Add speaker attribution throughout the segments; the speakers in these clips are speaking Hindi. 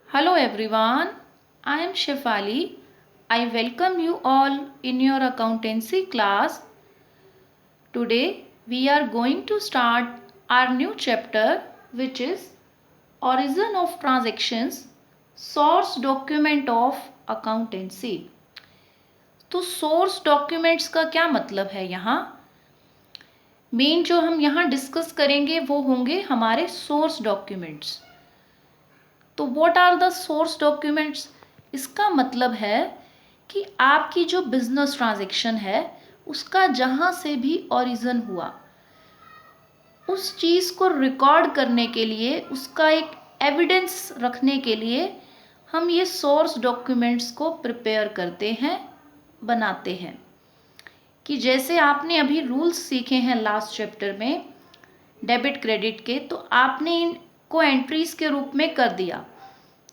Speaker 1: Hello everyone, I am Shefali. I welcome you all in your accountancy class. Today we are going to start our new chapter, which is Origin of Transactions, Source Document of Accountancy. तो सोर्स डॉक्यूमेंट्स का क्या मतलब है यहाँ? मेन जो हम यहाँ डिस्कस करेंगे वो होंगे हमारे सोर्स डॉक्यूमेंट्स। तो what are the source documents? इसका मतलब है कि आपकी जो बिजनेस ट्रांजैक्शन है उसका जहाँ से भी ओरिजिन हुआ उस चीज़ को रिकॉर्ड करने के लिए, उसका एक एविडेंस रखने के लिए हम ये सोर्स डॉक्यूमेंट्स को प्रिपेयर करते हैं, बनाते हैं। कि जैसे आपने अभी रूल्स सीखे हैं लास्ट चैप्टर में डेबिट क्रेडिट के, तो आपने इनको एंट्रीज के रूप में कर दिया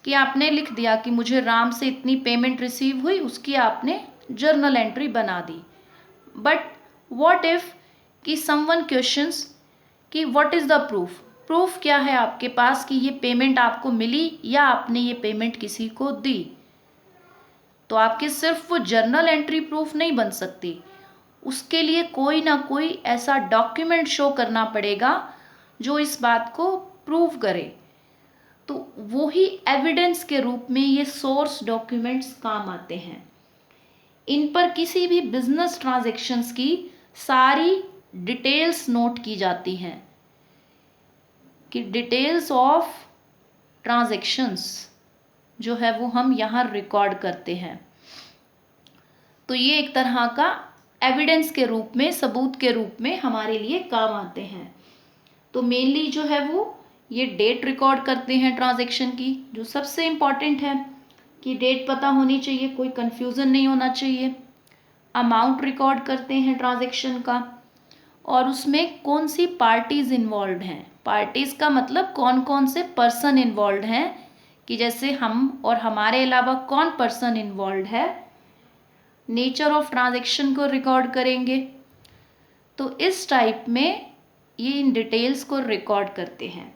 Speaker 1: कि आपने लिख दिया कि मुझे राम से इतनी पेमेंट रिसीव हुई, उसकी आपने जर्नल एंट्री बना दी। बट व्हाट इफ़ कि समवन क्वेश्चंस कि what is the proof? Proof क्या है आपके पास कि ये पेमेंट आपको मिली या आपने ये पेमेंट किसी को दी? तो आपके सिर्फ वो जर्नल एंट्री प्रूफ नहीं बन सकती, उसके लिए कोई ना कोई ऐसा डॉक्यूमेंट शो करना पड़ेगा जो इस बात को प्रूव करे। तो वो ही एविडेंस के रूप में ये सोर्स डॉक्यूमेंट्स काम आते हैं। इन पर किसी भी बिजनेस ट्रांजैक्शंस की सारी डिटेल्स नोट की जाती हैं कि डिटेल्स ऑफ ट्रांजैक्शंस जो है वो हम यहाँ रिकॉर्ड करते हैं। तो ये एक तरह का एविडेंस के रूप में, सबूत के रूप में हमारे लिए काम आते हैं। तो मेनली जो है वो ये डेट रिकॉर्ड करते हैं ट्रांजैक्शन की, जो सबसे इम्पॉर्टेंट है कि डेट पता होनी चाहिए, कोई कन्फ्यूज़न नहीं होना चाहिए। अमाउंट रिकॉर्ड करते हैं ट्रांजैक्शन का, और उसमें कौन सी पार्टीज़ इन्वॉल्व हैं। पार्टीज़ का मतलब कौन कौन से पर्सन इन्वॉल्व हैं, कि जैसे हम और हमारे अलावा कौन पर्सन इन्वॉल्व है। नेचर ऑफ ट्रांजैक्शन को रिकॉर्ड करेंगे। तो इस टाइप में ये इन डिटेल्स को रिकॉर्ड करते हैं।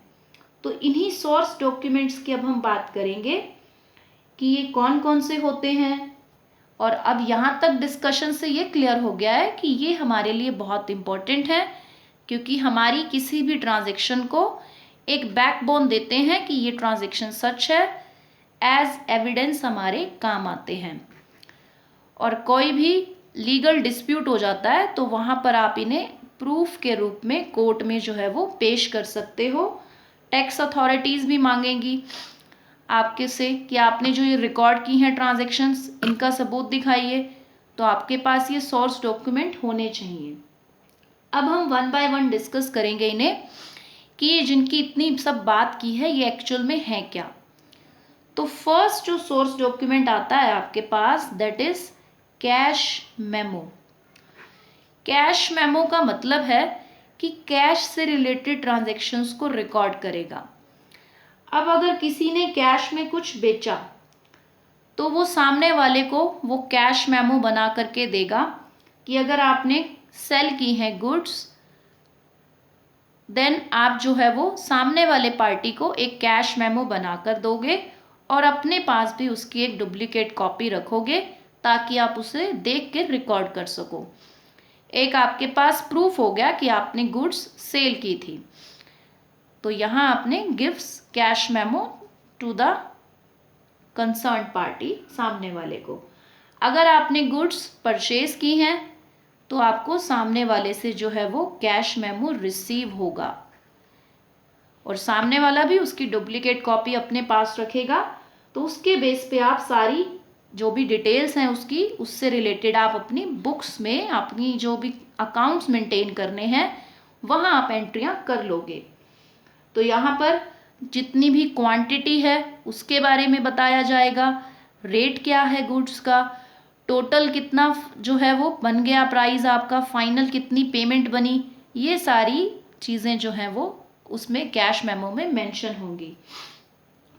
Speaker 1: तो इन्हीं सोर्स डॉक्यूमेंट्स की अब हम बात करेंगे कि ये कौन कौन से होते हैं। और अब यहाँ तक डिस्कशन से ये क्लियर हो गया है कि ये हमारे लिए बहुत इम्पोर्टेंट है, क्योंकि हमारी किसी भी ट्रांजैक्शन को एक बैकबोन देते हैं कि ये ट्रांजैक्शन सच है, एज एविडेंस हमारे काम आते हैं। और कोई भी लीगल डिस्प्यूट हो जाता है तो वहाँ पर आप इन्हें प्रूफ के रूप में कोर्ट में जो है वो पेश कर सकते हो। टैक्स अथॉरिटीज़ भी मांगेंगी आपके से कि आपने जो ये रिकॉर्ड की हैं ट्रांजैक्शंस, इनका सबूत दिखाइए। तो आपके पास ये सोर्स डॉक्यूमेंट होने चाहिए। अब हम वन बाय वन डिस्कस करेंगे इन्हें कि ये जिनकी इतनी सब बात की है ये एक्चुअल में है क्या। तो फर्स्ट जो सोर्स डॉक्यूमेंट आता है आपके पास, that is cash memo. Cash memo का मतलब है कि कैश से रिलेटेड ट्रांजैक्शंस को रिकॉर्ड करेगा। अब अगर किसी ने कैश में कुछ बेचा तो वो सामने वाले को वो कैश मेमो बना करके देगा कि अगर आपने सेल की हैं गुड्स, देन आप जो है वो सामने वाले पार्टी को एक कैश मेमो बना कर दोगे और अपने पास भी उसकी एक डुप्लीकेट कॉपी रखोगे ताकि आप उसे देख के रिकॉर्ड कर सको। एक आपके पास प्रूफ हो गया कि आपने गुड्स सेल की थी। तो यहाँ आपने gives cash memo to the concern party, सामने वाले को। अगर आपने गुड्स परचेज की हैं तो आपको सामने वाले से जो है वो कैश मेमो रिसीव होगा, और सामने वाला भी उसकी डुप्लीकेट कॉपी अपने पास रखेगा। तो उसके बेस पे आप सारी जो भी डिटेल्स हैं उसकी, उससे रिलेटेड आप अपनी बुक्स में अपनी जो भी अकाउंट्स मेंटेन करने हैं वहाँ आप एंट्रियाँ कर लोगे। तो यहाँ पर जितनी भी क्वांटिटी है उसके बारे में बताया जाएगा, रेट क्या है गुड्स का, टोटल कितना जो है वो बन गया प्राइस आपका, फाइनल कितनी पेमेंट बनी, ये सारी चीज़ें जो हैं वो उसमें कैश मेमो में मेंशन होंगी।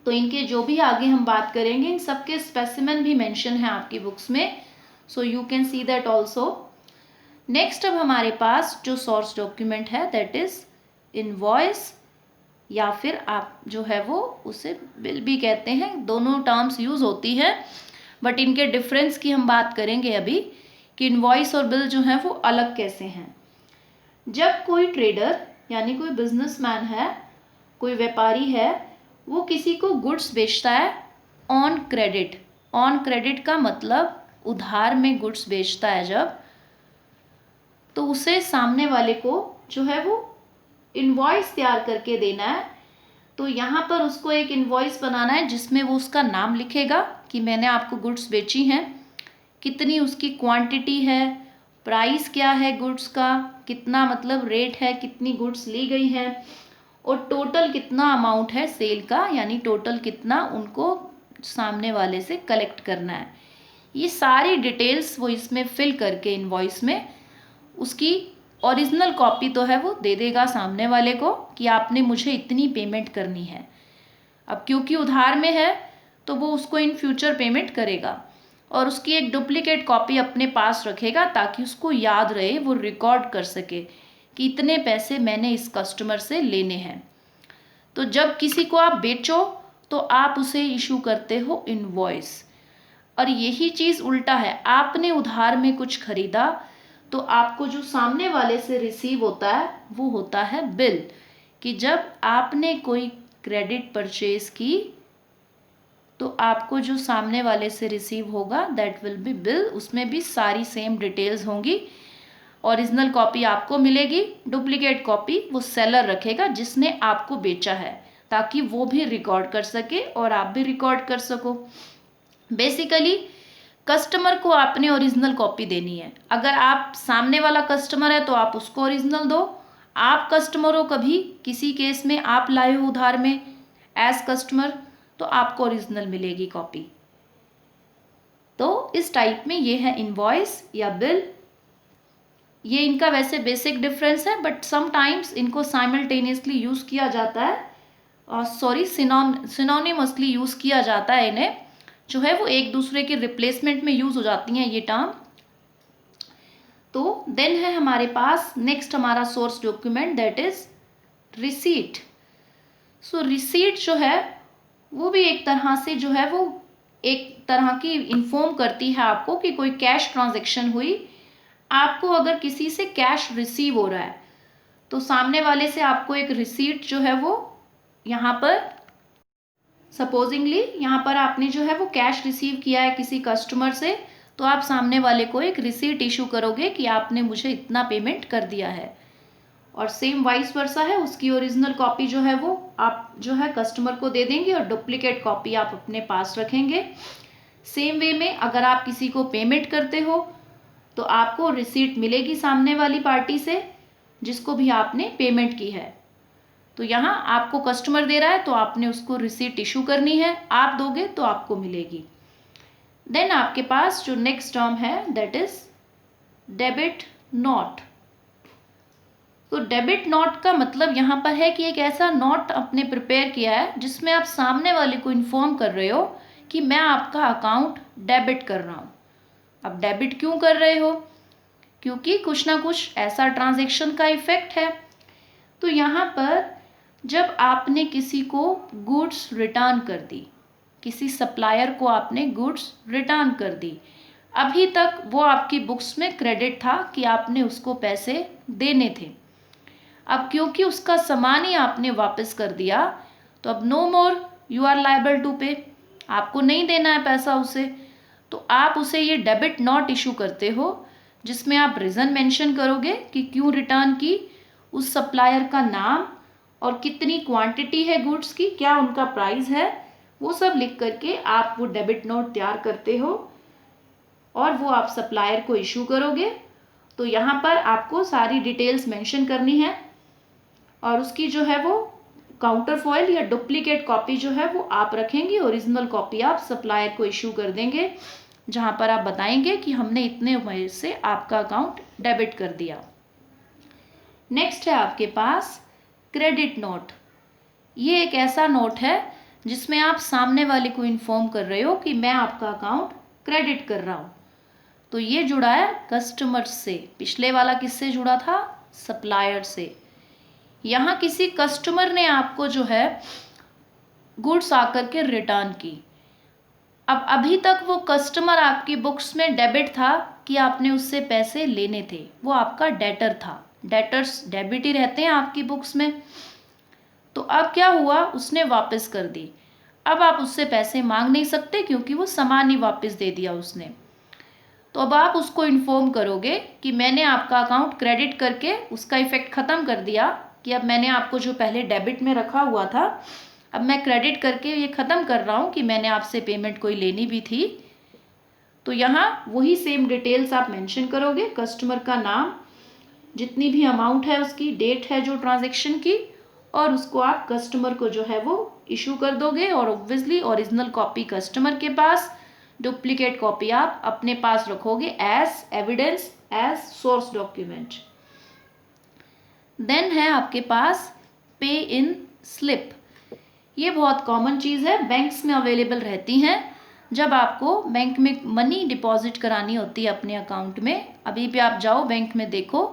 Speaker 1: तो इनके जो भी आगे हम बात करेंगे इन सबके स्पेसिमेन भी मेंशन है आपकी बुक्स में, so you can see that also. Next अब हमारे पास जो सोर्स डॉक्यूमेंट है दैट इज इनवॉइस या फिर आप जो है वो उसे बिल भी कहते हैं। दोनों टर्म्स यूज़ होती है, बट इनके डिफरेंस की हम बात करेंगे अभी कि इनवॉइस और बिल जो है वो अलग कैसे हैं। जब कोई ट्रेडर यानी कोई बिजनेसमैन है, कोई व्यापारी है, वो किसी को गुड्स बेचता है ऑन क्रेडिट। ऑन क्रेडिट का मतलब उधार में गुड्स बेचता है जब, तो उसे सामने वाले को जो है वो इनवॉइस तैयार करके देना है। तो यहाँ पर उसको एक इनवॉइस बनाना है जिसमें वो उसका नाम लिखेगा कि मैंने आपको गुड्स बेची हैं, कितनी उसकी क्वांटिटी है, प्राइस क्या है गुड्स का, कितना मतलब रेट है, कितनी गुड्स ली गई हैं, और टोटल कितना अमाउंट है सेल का, यानी टोटल कितना उनको सामने वाले से कलेक्ट करना है। ये सारी डिटेल्स वो इसमें फिल करके इनवॉइस में उसकी ओरिजिनल कॉपी तो है वो दे देगा सामने वाले को कि आपने मुझे इतनी पेमेंट करनी है। अब क्योंकि उधार में है तो वो उसको इन फ्यूचर पेमेंट करेगा, और उसकी एक डुप्लीकेट कॉपी अपने पास रखेगा ताकि उसको याद रहे, वो रिकॉर्ड कर सके कि इतने पैसे मैंने इस कस्टमर से लेने हैं। तो जब किसी को आप बेचो तो आप उसे इशू करते हो इनवॉइस, और यही चीज़ उल्टा है। आपने उधार में कुछ खरीदा तो आपको जो सामने वाले से रिसीव होता है वो होता है बिल, कि जब आपने कोई क्रेडिट परचेज की तो आपको जो सामने वाले से रिसीव होगा दैट विल बी बिल। उसमें भी सारी सेम डिटेल्स होंगी। ओरिजिनल कॉपी आपको मिलेगी, डुप्लीकेट कॉपी वो सेलर रखेगा जिसने आपको बेचा है, ताकि वो भी रिकॉर्ड कर सके और आप भी रिकॉर्ड कर सको। बेसिकली कस्टमर को आपने ओरिजिनल कॉपी देनी है। अगर आप सामने वाला कस्टमर है तो आप उसको ओरिजिनल दो। आप कस्टमर हो, कभी किसी केस में आप लाए हो उधार में एज कस्टमर, तो आपको ओरिजिनल मिलेगी कॉपी। तो इस टाइप में ये है इनवॉइस या बिल। ये इनका वैसे बेसिक डिफरेंस है, बट समटाइम्स इनको साइमल्टेनियसली यूज़ किया जाता है, और सिनोनिमसली यूज़ किया जाता है। इन्हें जो है वो एक दूसरे के रिप्लेसमेंट में यूज़ हो जाती हैं ये टर्म। तो देन है हमारे पास नेक्स्ट हमारा source document that is receipt. So receipt जो है वो भी एक तरह से जो है वो एक तरह की इन्फॉर्म करती है आपको कि कोई कैश ट्रांजैक्शन हुई। आपको अगर किसी से कैश रिसीव हो रहा है तो सामने वाले से आपको एक रिसीट जो है वो यहाँ पर सपोजिंगली यहाँ पर आपने जो है वो कैश रिसीव किया है किसी कस्टमर से, तो आप सामने वाले को एक रिसीट इशू करोगे कि आपने मुझे इतना पेमेंट कर दिया है। और सेम वाइस वर्सा है, उसकी ओरिजिनल कॉपी जो है वो आप जो है कस्टमर को दे देंगे और डुप्लीकेट कॉपी आप अपने पास रखेंगे। सेम वे में अगर आप किसी को पेमेंट करते हो तो आपको रिसीट मिलेगी सामने वाली पार्टी से जिसको भी आपने पेमेंट की है। तो यहाँ आपको कस्टमर दे रहा है तो आपने उसको रिसीट इशू करनी है, आप दोगे तो आपको मिलेगी। देन आपके पास जो नेक्स्ट टर्म है दैट इज डेबिट नोट। तो डेबिट नोट का मतलब यहाँ पर है कि एक ऐसा नोट आपने प्रिपेयर किया है जिसमें आप सामने वाले को इन्फॉर्म कर रहे हो कि मैं आपका अकाउंट डेबिट कर रहा हूँ। अब डेबिट क्यों कर रहे हो? क्योंकि कुछ ना कुछ ऐसा ट्रांजैक्शन का इफेक्ट है। तो यहाँ पर जब आपने किसी को गुड्स रिटर्न कर दी, किसी सप्लायर को आपने गुड्स रिटर्न कर दी, अभी तक वो आपकी बुक्स में क्रेडिट था कि आपने उसको पैसे देने थे। अब क्योंकि उसका सामान ही आपने वापस कर दिया तो अब no more you are liable to pay, आपको नहीं देना है पैसा उसे। तो आप उसे ये डेबिट नोट इशू करते हो जिसमें आप रीज़न मेंशन करोगे कि क्यों रिटर्न की, उस सप्लायर का नाम और कितनी क्वांटिटी है गुड्स की, क्या उनका प्राइस है, वो सब लिख करके आप वो डेबिट नोट तैयार करते हो और वो आप सप्लायर को इशू करोगे। तो यहाँ पर आपको सारी डिटेल्स मेंशन करनी है और उसकी जो है वो काउंटर फॉइल या डुप्लीकेट कॉपी जो है वो आप रखेंगे, ओरिजिनल कॉपी आप सप्लायर को इशू कर देंगे जहाँ पर आप बताएंगे कि हमने इतने वजह से आपका अकाउंट डेबिट कर दिया। नेक्स्ट है आपके पास क्रेडिट नोट। ये एक ऐसा नोट है जिसमें आप सामने वाले को इन्फॉर्म कर रहे हो कि मैं आपका अकाउंट क्रेडिट कर रहा हूँ। तो ये जुड़ा है कस्टमर से, पिछले वाला किससे जुड़ा था? सप्लायर से। यहाँ किसी कस्टमर ने आपको जो है गुड्स आकर के रिटर्न की। अब अभी तक वो कस्टमर आपकी बुक्स में डेबिट था कि आपने उससे पैसे लेने थे, वो आपका डेटर था। डेटर्स डेबिट ही रहते हैं आपकी बुक्स में। तो अब क्या हुआ, उसने वापस कर दी। अब आप उससे पैसे मांग नहीं सकते क्योंकि वो सामान ही वापस दे दिया उसने। तो अब आप उसको इन्फॉर्म करोगे कि मैंने आपका अकाउंट क्रेडिट करके उसका इफेक्ट ख़त्म कर दिया, कि अब मैंने आपको जो पहले डेबिट में रखा हुआ था अब मैं क्रेडिट करके ये ख़त्म कर रहा हूँ कि मैंने आपसे पेमेंट कोई लेनी भी थी। तो यहाँ वही सेम डिटेल्स आप मेंशन करोगे, कस्टमर का नाम, जितनी भी अमाउंट है उसकी, डेट है जो ट्रांजैक्शन की, और उसको आप कस्टमर को जो है वो इशू कर दोगे। और ऑब्वियसली ओरिजिनल कॉपी कस्टमर के पास, डुप्लीकेट कॉपी आप अपने पास रखोगे as evidence, as source document. Then है आपके पास पे इन स्लिप। ये बहुत कॉमन चीज़ है, बैंक्स में अवेलेबल रहती हैं। जब आपको बैंक में मनी डिपॉजिट करानी होती है अपने अकाउंट में, अभी भी आप जाओ बैंक में देखो,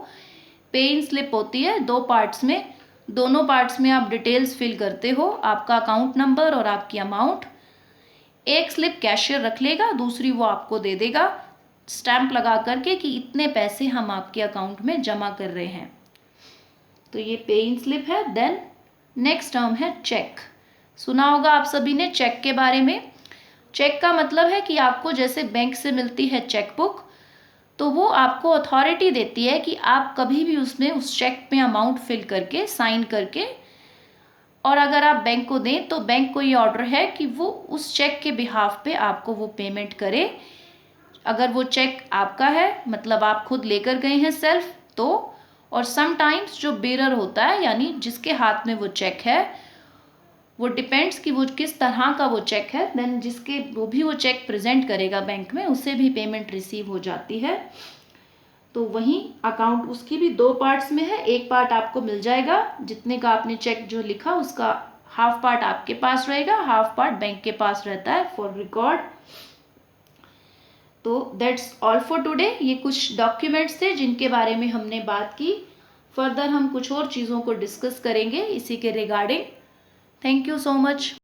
Speaker 1: पे इन स्लिप होती है 2 पार्ट्स में। दोनों पार्ट्स में आप डिटेल्स फिल करते हो, आपका अकाउंट नंबर और आपकी अमाउंट। एक स्लिप कैशियर रख लेगा, दूसरी वो आपको दे देगा स्टैंप लगा करके कि इतने पैसे हम आपके अकाउंट में जमा कर रहे हैं। तो ये पे इन स्लिप है। देन नेक्स्ट टर्म है चेक। सुना होगा आप सभी ने चेक के बारे में। चेक का मतलब है कि आपको जैसे बैंक से मिलती है चेक बुक, तो वो आपको अथॉरिटी देती है कि आप कभी भी उसमें उस चेक में अमाउंट फिल करके साइन करके, और अगर आप बैंक को दें तो बैंक को ये ऑर्डर है कि वो उस चेक के बिहाफ पे आपको वो पेमेंट करे। अगर वो चेक आपका है मतलब आप खुद लेकर गए हैं सेल्फ तो, और समटाइम्स जो बेरर होता है यानी जिसके हाथ में वो चेक है, वो डिपेंड्स कि वो किस तरह का वो चेक है, देन जिसके वो भी वो चेक प्रेजेंट करेगा बैंक में, उससे भी पेमेंट रिसीव हो जाती है। तो वहीं अकाउंट उसकी भी 2 पार्ट्स में है। एक पार्ट आपको मिल जाएगा, जितने का आपने चेक जो लिखा उसका हाफ पार्ट आपके पास रहेगा, हाफ पार्ट बैंक के पास रहता है फॉर रिकॉर्ड। तो दैट्स ऑल फॉर टुडे। ये कुछ डॉक्यूमेंट्स थे जिनके बारे में हमने बात की। फर्दर हम कुछ और चीज़ों को डिस्कस करेंगे इसी के regarding. Thank you so much.